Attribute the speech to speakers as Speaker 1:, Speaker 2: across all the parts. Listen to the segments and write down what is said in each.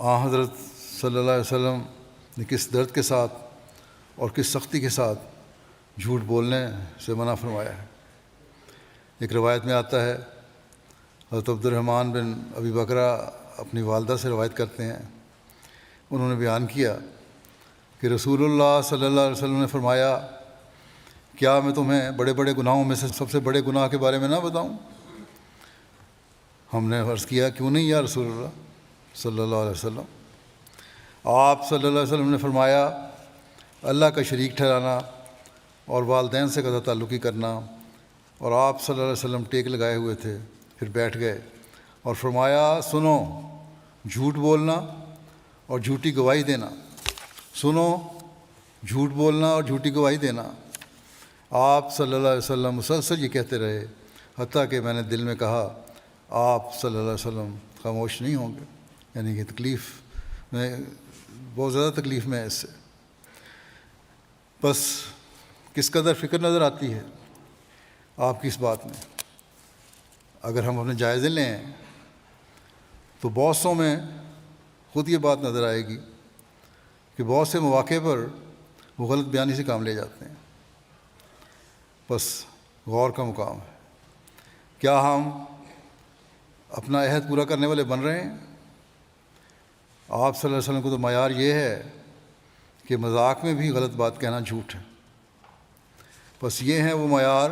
Speaker 1: حضرت صلی اللہ علیہ وسلم نے کس درد کے ساتھ اور کس سختی کے ساتھ جھوٹ بولنے سے منع فرمایا ہے۔ ایک روایت میں آتا ہے، حضرت عبد الرحمن بن ابی بکرہ اپنی والدہ سے روایت کرتے ہیں، انہوں نے بیان کیا کہ رسول اللہ صلی اللہ علیہ وسلم نے فرمایا، کیا میں تمہیں بڑے بڑے گناہوں میں سے سب سے بڑے گناہ کے بارے میں نہ بتاؤں؟ ہم نے عرض کیا، کیوں نہیں یا رسول اللہ صلی اللہ علیہ وسلم؟ آپ صلی اللہ علیہ وسلم نے فرمایا، اللہ کا شریک ٹھہرانا اور والدین سے قطع تعلقی کرنا۔ اور آپ صلی اللہ علیہ وسلم ٹیک لگائے ہوئے تھے، پھر بیٹھ گئے اور فرمایا، سنو، جھوٹ بولنا اور جھوٹی گواہی دینا، سنو، جھوٹ بولنا اور جھوٹی گواہی دینا۔ آپ صلی اللہ علیہ وسلم مسلسل یہ کہتے رہے، حتیٰ کہ میں نے دل میں کہا آپ صلی اللہ علیہ وسلم خاموش نہیں ہوں گے، یعنی کہ تکلیف میں، بہت زیادہ تکلیف میں ہے اس سے۔ بس کس قدر فکر نظر آتی ہے آپ کی اس بات میں۔ اگر ہم اپنے جائزے لیں تو بہت سوں میں خود یہ بات نظر آئے گی کہ بہت سے مواقع پر وہ غلط بیانی سے کام لے جاتے ہیں۔ بس غور کا مقام ہے، کیا ہم اپنا عہد پورا کرنے والے بن رہے ہیں؟ آپ صلی اللہ علیہ وسلم کو تو معیار یہ ہے کہ مذاق میں بھی غلط بات کہنا جھوٹ ہے۔ بس یہ ہیں وہ معیار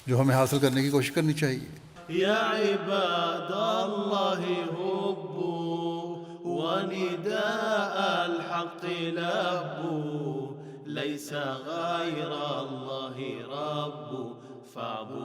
Speaker 1: جو ہمیں حاصل کرنے کی کوشش کرنی چاہیے۔
Speaker 2: یا عباد اللہ حبوا ونداء الحق لبوا لیس غیر اللہ رب فاعبدوا